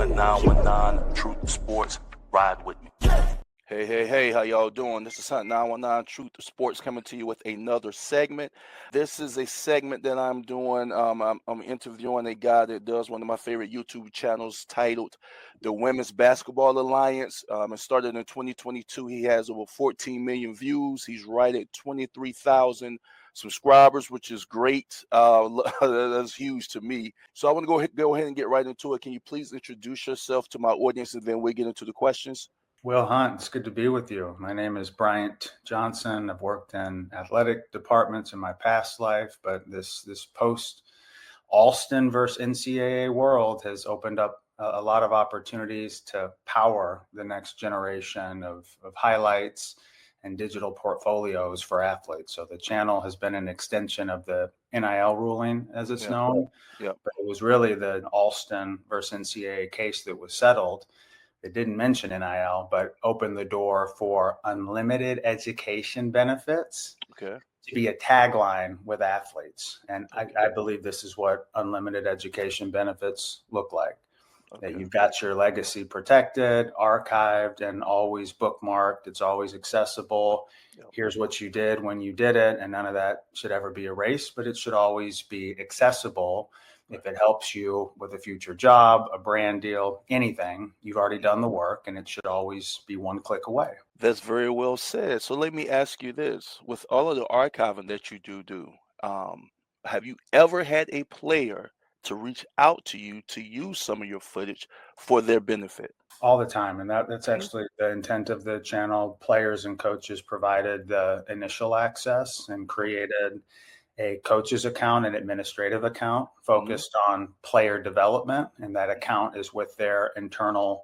Hunt 919, Truth to Sports. Ride with me. Hey, how y'all doing? This is Hunt 919, Truth to Sports, coming to you with another segment. This is a segment that I'm doing. I'm interviewing a guy that does one of my favorite YouTube channels titled The Women's Basketball Alliance. It started in 2022. He has over 14 million views. He's right at 23,000 subscribers, which is great. That's huge to me. So I want to go ahead and get right into it. Can you please introduce yourself to my audience, and then we'll get into the questions? Will Hunt, it's good to be with you. My name is Bryant Johnson. I've worked in athletic departments in my past life, but this post Alston versus NCAA world has opened up a lot of opportunities to power the next generation of highlights and digital portfolios for athletes. So the channel has been an extension of the NIL ruling, as it's known. Yep. But it was really the Alston versus NCAA case that was settled. It didn't mention NIL, but opened the door for unlimited education benefits to be a tagline with athletes. And I believe this is what unlimited education benefits look like. That you've got your legacy protected, archived, and always bookmarked. It's always accessible. Here's what you did when you did it. And none of that should ever be erased, but it should always be accessible. If it helps you with a future job, a brand deal, anything, you've already done the work, and it should always be one click away. That's very well said. So let me ask you this. With all of the archiving that you do, have you ever had a player to reach out to you to use some of your footage for their benefit? All the time. And that's actually the intent of the channel. Players and coaches provided the initial access and created a coach's account and administrative account focused on player development. And that account is with their internal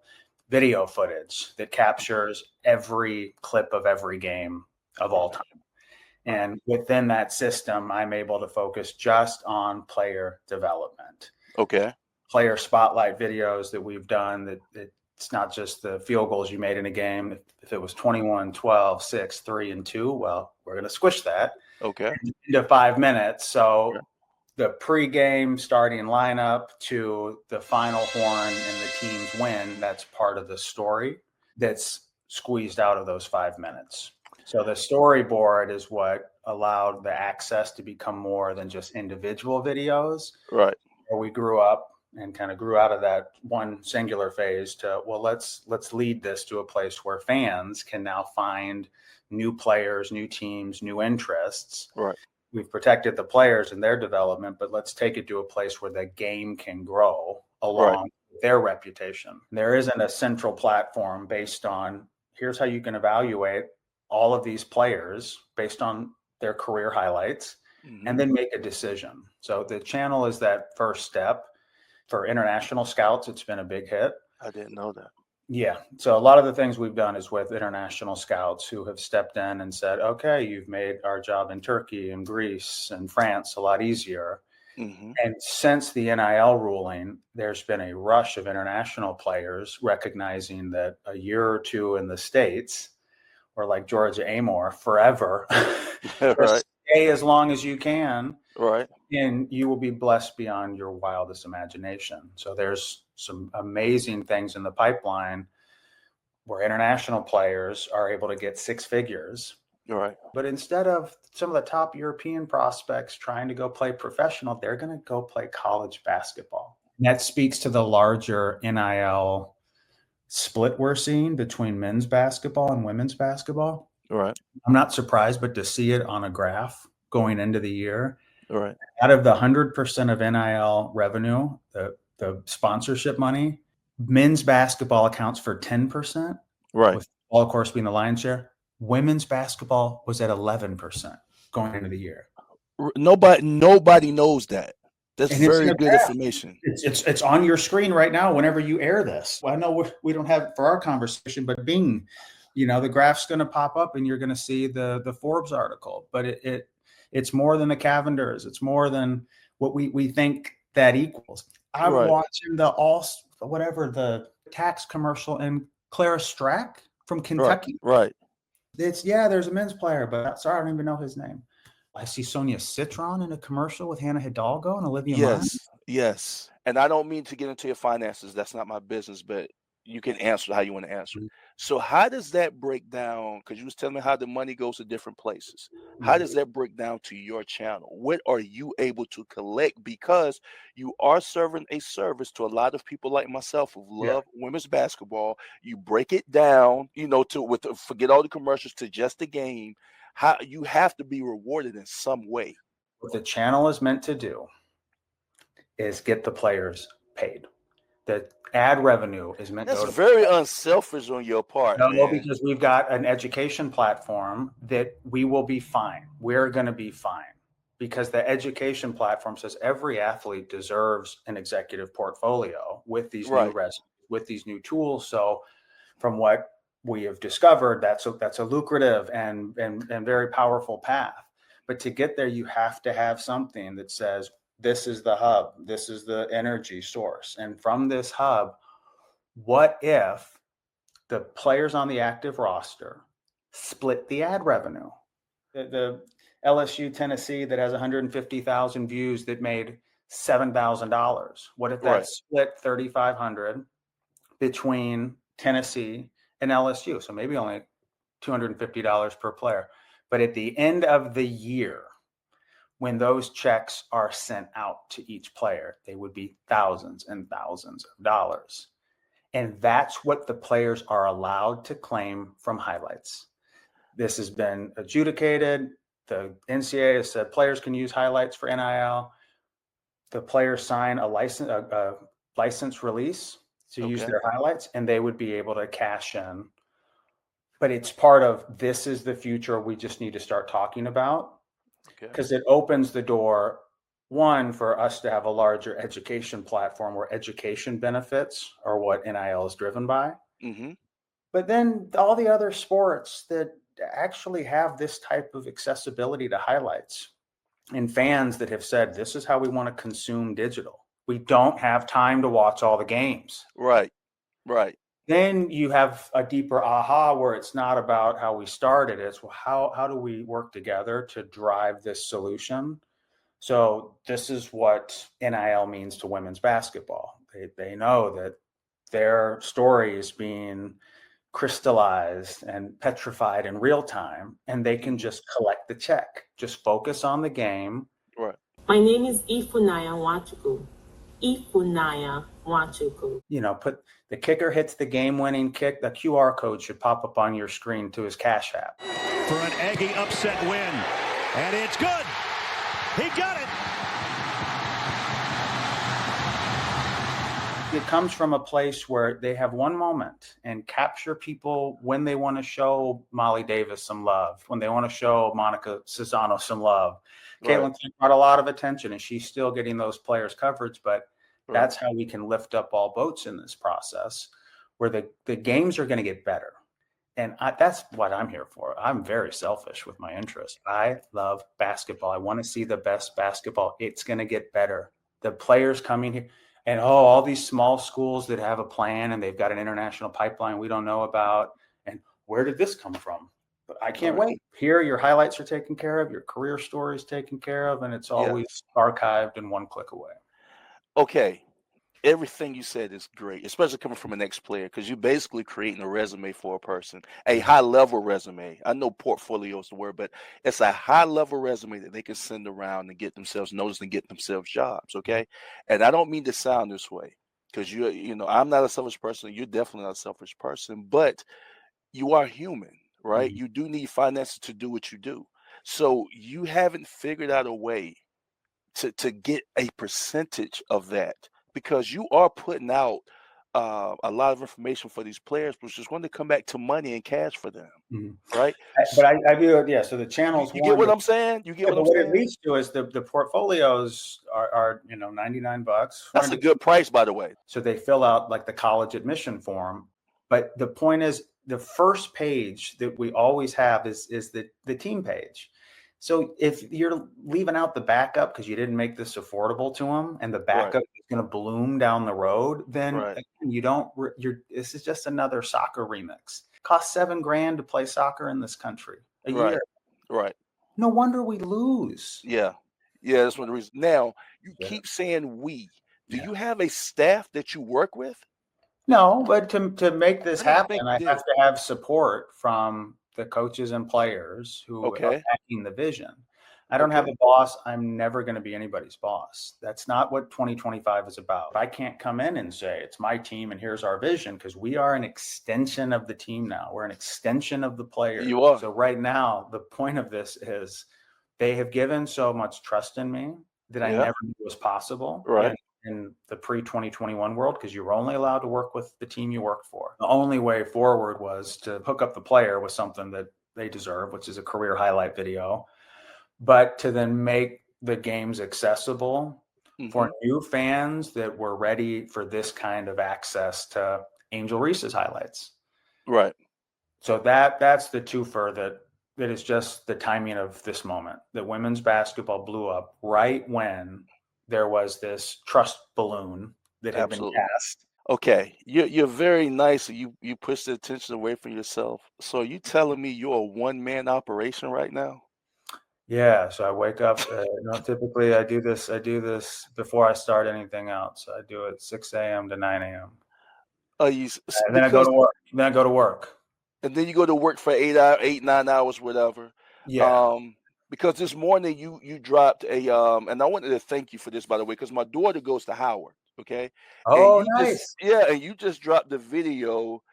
video footage that captures every clip of every game of all time. And within that system, I'm able to focus just on player development. Player spotlight videos that we've done that it's not just the field goals you made in a game. If it was 21, 12, 6, 3, and 2, well, we're going to squish that into 5 minutes. So the pregame starting lineup to the final horn and the team's win, that's part of the story that's squeezed out of those 5 minutes. So the storyboard is what allowed the access to become more than just individual videos. Right. Where we grew up and kind of grew out of that one singular phase to, well, let's lead this to a place where fans can now find new players, new teams, new interests. Right. We've protected the players and their development, but let's take it to a place where the game can grow along with their reputation. There isn't a central platform based on, here's how you can evaluate all of these players based on their career highlights and then make a decision. So the channel is that first step. For international scouts, it's been a big hit. I didn't know that. Yeah. So a lot of the things we've done is with international scouts who have stepped in and said, okay, you've made our job in Turkey and Greece and France a lot easier. And since the NIL ruling, there's been a rush of international players recognizing that a year or two in the States, or like Georgia Amor, forever, stay as long as you can. Right. And you will be blessed beyond your wildest imagination. So there's some amazing things in the pipeline where international players are able to get 6 figures. Right. But instead of some of the top European prospects trying to go play professional, they're going to go play college basketball. And that speaks to the larger NIL split we're seeing between men's basketball and women's basketball. Right. I'm not surprised, but to see it on a graph going into the year. Right. Out of the 100% of NIL revenue, the sponsorship money, men's basketball accounts for 10%. Right. With all, of course, being the lion's share. Women's basketball was at 11% going into the year. Nobody knows that. That's very good information. It's on your screen right now whenever you air this. Well, I know we don't have for our conversation, but Bing, the graph's going to pop up and you're going to see the Forbes article. But it's more than the Cavenders. It's more than what we think that equals. I'm watching the tax commercial and Clara Strack from Kentucky. Right. There's a men's player, but sorry, I don't even know his name. I see Sonia Citron in a commercial with Hannah Hidalgo and Olivia Munn. Yes. And I don't mean to get into your finances. That's not my business, but you can answer how you want to answer it. So how does that break down? Because you was telling me how the money goes to different places. How does that break down to your channel? What are you able to collect? Because you are serving a service to a lot of people like myself who Yeah. love women's basketball. You break it down, forget all the commercials to just the game. How you have to be rewarded in some way. What the channel is meant to do is get the players paid. The ad revenue is meant That's to very unselfish on your part, no, man. because we've got an education platform that we will be fine. We're going to be fine because the education platform says every athlete deserves an executive portfolio with these new resumes, with these new tools. So from what we have discovered, that's a lucrative and very powerful path. But to get there, you have to have something that says, this is the hub, this is the energy source. And from this hub, what if the players on the active roster split the ad revenue? The LSU Tennessee that has 150,000 views that made $7,000. What if that split 3,500 between Tennessee and LSU? So maybe only $250 per player. But at the end of the year, when those checks are sent out to each player, they would be thousands and thousands of dollars. And that's what the players are allowed to claim from highlights. This has been adjudicated. The NCAA has said players can use highlights for NIL. The players sign a license release to use their highlights, and they would be able to cash in. But it's part of, this is the future we just need to start talking about, because it opens the door, one, for us to have a larger education platform where education benefits are what NIL is driven by. But then all the other sports that actually have this type of accessibility to highlights, and fans that have said, this is how we want to consume digital. We don't have time to watch all the games. Right. Then you have a deeper aha where it's not about how we started. It's, well, how do we work together to drive this solution? So this is what NIL means to women's basketball. They know that their story is being crystallized and petrified in real time, and they can just collect the check, just focus on the game. Right. My name is Ifunanya Nwachukwu. Ifunanya Nwachukwu. Put the kicker hits the game-winning kick. The QR code should pop up on your screen to his Cash App. For an Aggie upset win, and it's good. He got it. It comes from a place where they have one moment and capture people when they want to show Molly Davis some love, when they want to show Monica Cesano some love. Caitlin brought a lot of attention, and she's still getting those players coverage, but that's how we can lift up all boats in this process, where the games are going to get better. And that's what I'm here for. I'm very selfish with my interest. I love basketball. I want to see the best basketball. It's going to get better. The players coming here, and all these small schools that have a plan and they've got an international pipeline we don't know about. And where did this come from? But I can't wait. Here, your highlights are taken care of, your career story is taken care of, and it's always archived and one click away. Okay. Everything you said is great, especially coming from an ex-player, because you're basically creating a resume for a person, a high-level resume. I know portfolio is the word, but it's a high-level resume that they can send around and get themselves noticed and get themselves jobs, okay? And I don't mean to sound this way, because I'm not a selfish person. You're definitely not a selfish person, but you are human, right? You do need finances to do what you do. So you haven't figured out a way to get a percentage of that, because you are putting out a lot of information for these players, which is going to come back to money and cash for them, right? But I view it, so the channels. You get what I'm saying? You get what I'm saying? What it leads to is the portfolios are $99. That's a good price, by the way. So they fill out like the college admission form. But the point is, the first page that we always have is the team page. So if you're leaving out the backup because you didn't make this affordable to them, and the backup is going to bloom down the road, then this is just another soccer remix. Costs $7,000 to play soccer in this country a year. Right. No wonder we lose. Yeah, that's one of the reasons. Now you keep saying we. Do you have a staff that you work with? No, but to make this I didn't happen, think I you have did. to have support from the coaches and players who are Okay. backing the vision. I don't have a boss. I'm never going to be anybody's boss. That's not what 2025 is about. I can't come in and say it's my team and here's our vision, because we are an extension of the team now. We're an extension of the players. You are. So right now, the point of this is they have given so much trust in me that I never knew was possible. Right. In the pre-2021 world, because you were only allowed to work with the team you worked for. The only way forward was to hook up the player with something that they deserve, which is a career highlight video, but to then make the games accessible for new fans that were ready for this kind of access to Angel Reese's highlights. Right. So that's the twofer that is just the timing of this moment, that women's basketball blew up right when there was this trust balloon that had been cast. Okay, you're very nice. You push the attention away from yourself. So are you telling me you're a one-man operation right now? Yeah, so I wake up. Typically, I do this before I start anything else. I do it 6 a.m. to 9 a.m. And then I go to work. And then you go to work for 9 hours, whatever. Yeah. Because this morning you dropped a and I wanted to thank you for this, by the way, because my daughter goes to Howard. Okay. And Oh, you nice. and you just dropped the video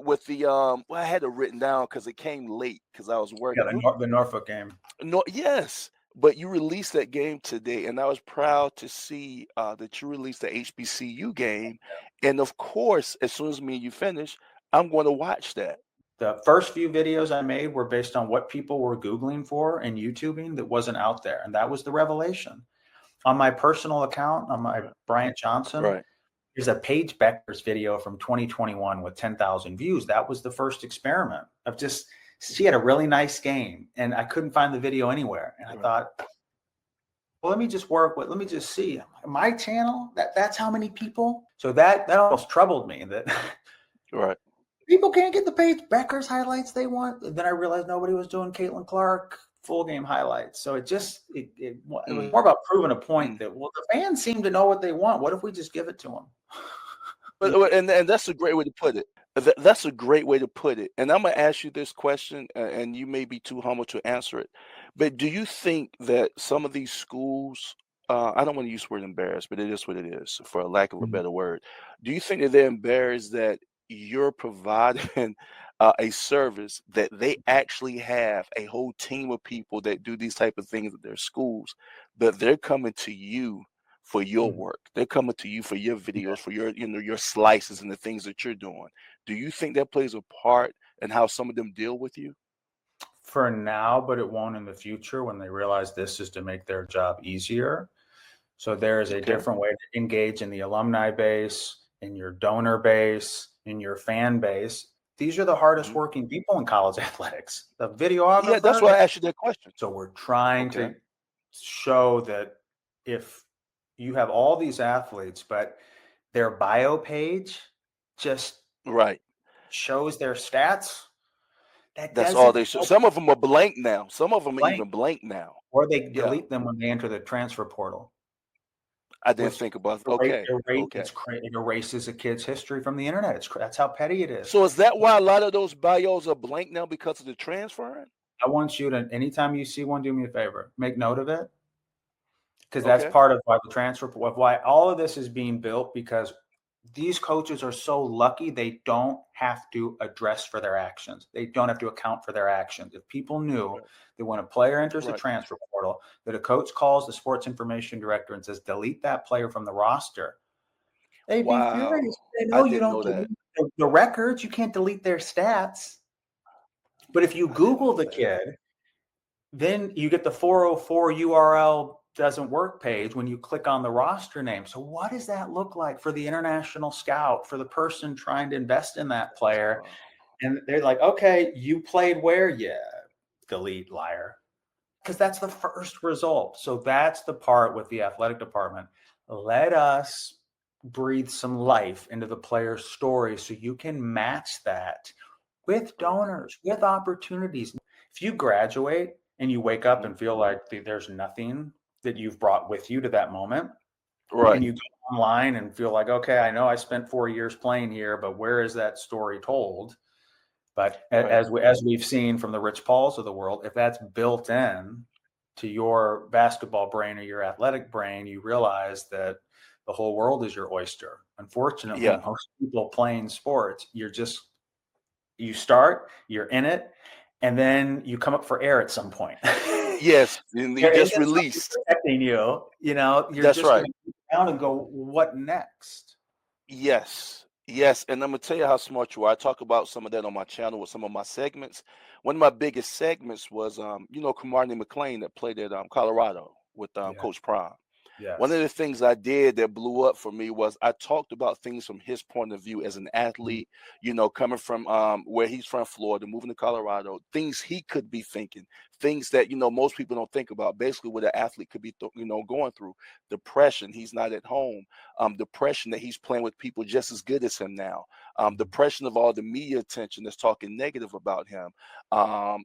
with the well, I had it written down because it came late because I was working. Yeah, the Norfolk game. No, yes, but you released that game today, and I was proud to see that you released the HBCU game. And of course, as soon as me and you finish, I'm going to watch that. The first few videos I made were based on what people were Googling for and YouTubing that wasn't out there. And that was the revelation. On my personal account, on my Bryant Johnson, there's a Paige Beckers video from 2021 with 10,000 views. That was the first experiment of she had a really nice game and I couldn't find the video anywhere. And I thought, well, let me just see my channel. That's how many people. So that almost troubled me that people can't get the Paige Beckers highlights they want. And then I realized nobody was doing Caitlin Clark full game highlights. So it was more about proving a point that, well, the fans seem to know what they want. What if we just give it to them? But and that's a great way to put it. That's a great way to put it. And I'm going to ask you this question, and you may be too humble to answer it. But do you think that some of these schools, I don't want to use the word embarrassed, but it is what it is, for a lack of a better word. Do you think that they're embarrassed that you're providing a service that they actually have a whole team of people that do these type of things at their schools, but they're coming to you for your work? They're coming to you for your videos, for your slices and the things that you're doing. Do you think that plays a part in how some of them deal with you? For now, but it won't in the future when they realize this is to make their job easier. So there is a different way to engage in the alumni base, in your donor base, in your fan base. These are the hardest working people in college athletics. The videographer. Yeah, that's why I asked you that question. So we're trying to show that if you have all these athletes, but their bio page shows their stats. That's all they show. Some of them are blank now. Some of them are even blank now. Or they delete them when they enter the transfer portal. I didn't think about It erases a kid's history from the internet. That's how petty it is. So is that why a lot of those bios are blank now, because of the transferring? I want you to, anytime you see one, do me a favor, make note of it. Because that's part of why why all of this is being built, because these coaches are so lucky they don't have to address for their actions. They don't have to account for their actions. If people knew that when a player enters the transfer portal, that a coach calls the sports information director and says, delete that player from the roster, they'd be furious. They know you don't delete the records. You can't delete their stats. But if you Google the kid, then you get the 404 URL doesn't work page when you click on the roster name. So what does that look like for the international scout, for the person trying to invest in that player? And they're like, okay, you played where? Yeah, delete, liar. Because that's the first result. So that's the part with the athletic department. Let us breathe some life into the player's story so you can match that with donors, with opportunities. If you graduate and you wake up and feel like there's nothing that you've brought with you to that moment, Right. And you go online and feel like, okay, I know I spent 4 years playing here, but where is that story told? But as we've seen from the Rich Pauls of the world, if that's built in to your basketball brain or your athletic brain, you realize that the whole world is your oyster. Unfortunately, most people playing sports, you start, you're in it, and then you come up for air at some point. Yes, and you just released. Protecting you, you're That's just right. going to look down and go, what next? Yes, yes, and I'm gonna tell you how smart you are. I talk about some of that on my channel with some of my segments. One of my biggest segments was, Camardi McLean that played at Colorado with Coach Prime. One of Yes. the things I did that blew up for me was I talked about things from his point of view as an athlete, coming from where he's from, Florida, moving to Colorado, things he could be thinking, things that, most people don't think about, basically what an athlete could be, going through. Depression, he's not at home. Depression that he's playing with people just as good as him now. Depression of all the media attention that's talking negative about him.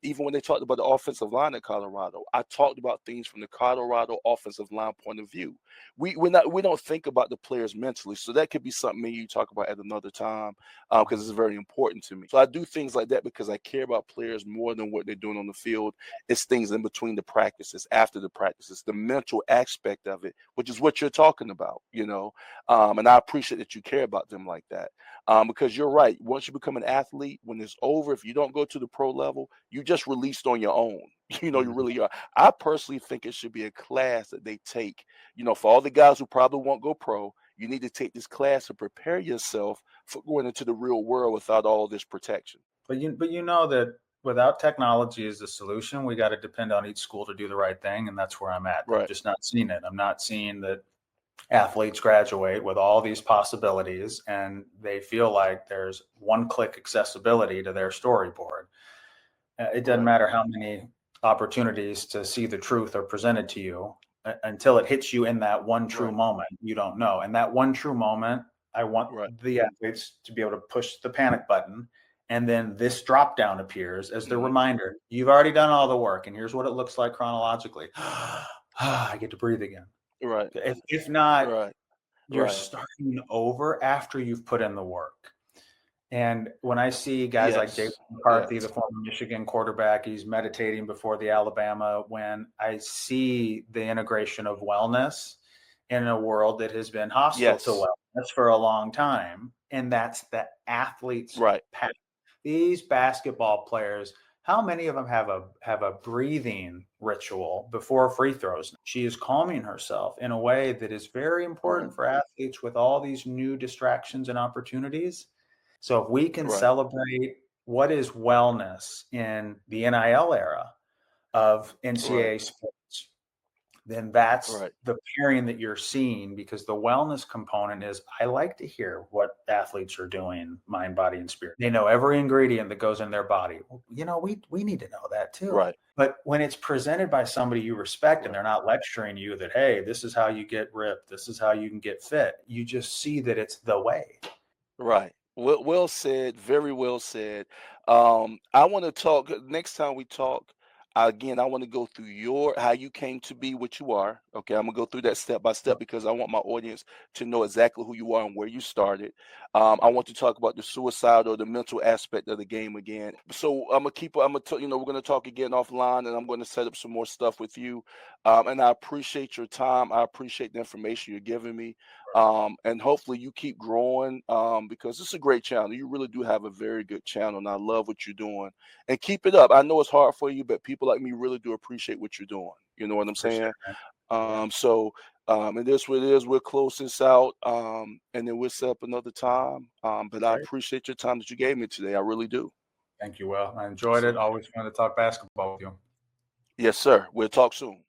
Even when they talked about the offensive line at Colorado, I talked about things from the Colorado offensive line point of view. We don't think about the players mentally, so that could be something me and you talk about at another time, because it's very important to me. So I do things like that because I care about players more than what they're doing on the field. It's things in between the practices, after the practices, the mental aspect of it, which is what you're talking about, and I appreciate that you care about them like that, because you're right. Once you become an athlete, when it's over, if you don't go to the pro level, you just released on your own. You really are. I personally think it should be a class that they take, for all the guys who probably won't go pro. You need to take this class to prepare yourself for going into the real world without all this protection. But you know that without technology as the solution, we got to depend on each school to do the right thing, and that's where I'm at. Right. I'm just not seeing it. I'm not seeing that athletes graduate with all these possibilities and they feel like there's one-click accessibility to their storyboard. It doesn't matter how many opportunities to see the truth are presented to you until it hits you in that one true moment. You don't know. And that one true moment, I want the athletes to be able to push the panic button. And then this drop down appears as the reminder. You've already done all the work. And here's what it looks like chronologically. I get to breathe again. Right. If not, you're starting over after you've put in the work. And when I see guys like Jason McCarthy, the former Michigan quarterback, he's meditating before the Alabama win. I see the integration of wellness in a world that has been hostile to wellness for a long time. And that's the athlete's path. These basketball players, how many of them have a breathing ritual before free throws? She is calming herself in a way that is very important for athletes with all these new distractions and opportunities. So if we can celebrate what is wellness in the NIL era of NCAA sports, then that's the pairing that you're seeing, because the wellness component is, I like to hear what athletes are doing, mind, body, and spirit. They know every ingredient that goes in their body. We need to know that too. Right. But when it's presented by somebody you respect and they're not lecturing you that, hey, this is how you get ripped, this is how you can get fit, you just see that it's the way. Right. Well said. Very well said. I want to talk next time we talk. Again, I want to go through how you came to be what you are. Okay, I'm gonna go through that step by step because I want my audience to know exactly who you are and where you started. I want to talk about the suicide or the mental aspect of the game again. So we're gonna talk again offline, and I'm going to set up some more stuff with you. And I appreciate your time. I appreciate the information you're giving me. And hopefully you keep growing, because it's a great channel. You really do have a very good channel, and I love what you're doing. And keep it up. I know it's hard for you, but people like me really do appreciate what you're doing. You know what I'm saying? And this what it is. We'll close this out, and then we'll set up another time. But I appreciate your time that you gave me today. I really do. Thank you, Will. I enjoyed it. Always fun to talk basketball with you. Yes, sir. We'll talk soon.